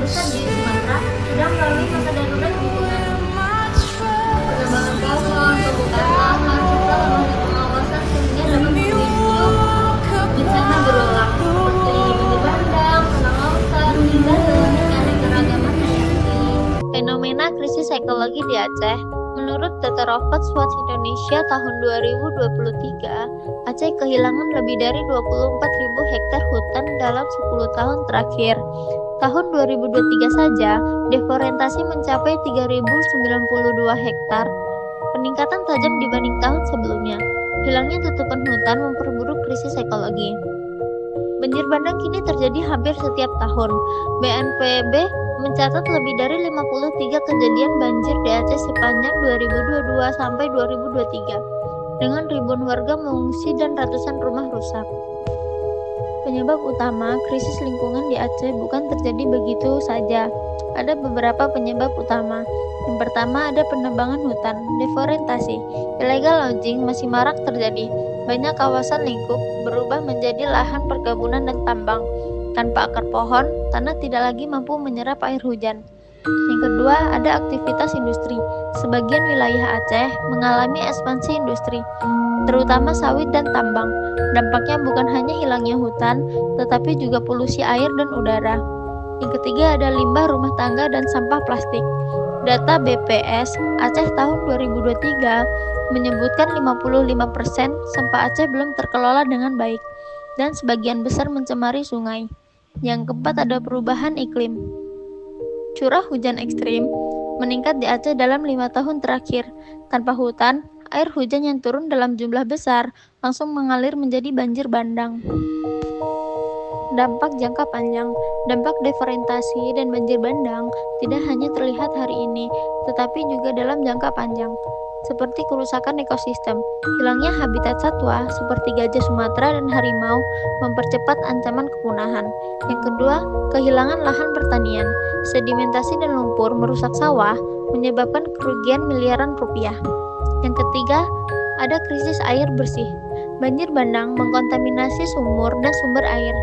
besar di Sumatera sedang melalui masa darurat lingkungan. Penebangan pohon, pembukaan lahan, serta lemahnya pengawasan sehingga dapat memicu bencana berulang seperti banjir bandang, tanah longsor, hingga hilangnya keanekaragaman hayati. Fenomena krisis ekologi di Aceh. Menurut data Rockford Watch Indonesia tahun 2023, Aceh kehilangan lebih dari 24.000 hektar hutan dalam 10 tahun terakhir. Tahun 2023 saja, deforestasi mencapai 3.092 hektar, peningkatan tajam dibanding tahun sebelumnya. Hilangnya tutupan hutan memperburuk krisis ekologi. Banjir bandang kini terjadi hampir setiap tahun. BNPB mencatat lebih dari 53 kejadian banjir di Aceh sepanjang 2022 sampai 2023, dengan ribuan warga mengungsi dan ratusan rumah rusak. Penyebab utama krisis lingkungan di Aceh bukan terjadi begitu saja. Ada beberapa penyebab utama. Yang pertama ada penebangan hutan, deforestasi. Illegal logging masih marak terjadi. Banyak kawasan lingkup berubah menjadi lahan perkebunan dan tambang. Tanpa akar pohon, tanah tidak lagi mampu menyerap air hujan. Yang kedua, ada aktivitas industri. Sebagian wilayah Aceh mengalami ekspansi industri, terutama sawit dan tambang. Dampaknya bukan hanya hilangnya hutan, tetapi juga polusi air dan udara. Yang ketiga ada limbah rumah tangga dan sampah plastik. Data BPS Aceh tahun 2023 menyebutkan 55% sampah Aceh belum terkelola dengan baik, dan sebagian besar mencemari sungai. Yang keempat ada perubahan iklim. Curah hujan ekstrim meningkat di Aceh dalam 5 tahun terakhir. Tanpa hutan, air hujan yang turun dalam jumlah besar langsung mengalir menjadi banjir bandang. Dampak jangka panjang. Dampak deforestasi dan banjir bandang tidak hanya terlihat hari ini, tetapi juga dalam jangka panjang, seperti kerusakan ekosistem. Hilangnya habitat satwa seperti gajah Sumatera dan harimau mempercepat ancaman kepunahan. Yang kedua, kehilangan lahan pertanian. Sedimentasi dan lumpur merusak sawah, menyebabkan kerugian miliaran rupiah. Yang ketiga, ada krisis air bersih. Banjir bandang mengkontaminasi sumur dan sumber air,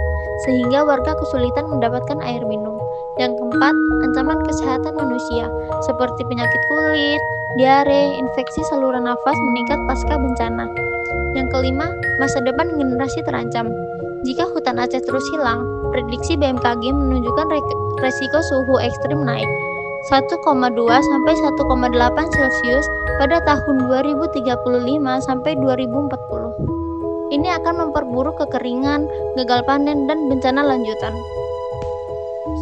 sehingga warga kesulitan mendapatkan air minum. Yang keempat, ancaman kesehatan manusia, seperti penyakit kulit, diare, infeksi saluran nafas meningkat pasca bencana. Yang kelima, masa depan generasi terancam. Jika hutan Aceh terus hilang, prediksi BMKG menunjukkan resiko suhu ekstrim naik 1,2 sampai 1,8 Celcius pada tahun 2035 sampai 2040. Ini akan memperburuk kekeringan, gagal panen, dan bencana lanjutan.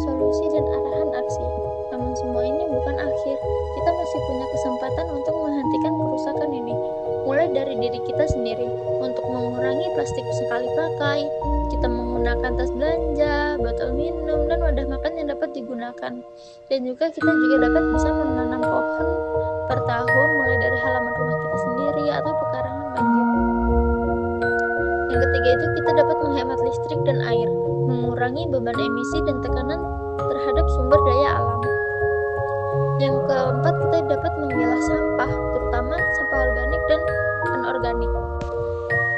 Solusi dan arahan aksi. Namun semua ini bukan akhir. Kita masih punya kesempatan untuk menghentikan kerusakan ini. Mulai dari diri kita sendiri. Untuk mengurangi plastik sekali pakai, kita menggunakan tas belanja, botol minum, dan wadah makan yang dapat digunakan. Dan juga kita dapat bisa menanam pohon per tahun mulai dari halaman rumah kita sendiri atau pekarangan banjir. Yang ketiga itu kita dapat menghemat listrik dan air, mengurangi beban emisi dan tekanan terhadap sumber daya alam. Yang keempat kita dapat memilah sampah, terutama sampah organik dan anorganik.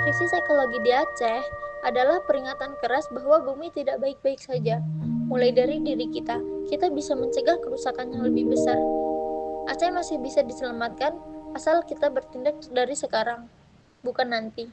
Krisis ekologi di Aceh adalah peringatan keras bahwa bumi tidak baik-baik saja. Mulai dari diri kita bisa mencegah kerusakan yang lebih besar. Aceh masih bisa diselamatkan asal kita bertindak dari sekarang, bukan nanti.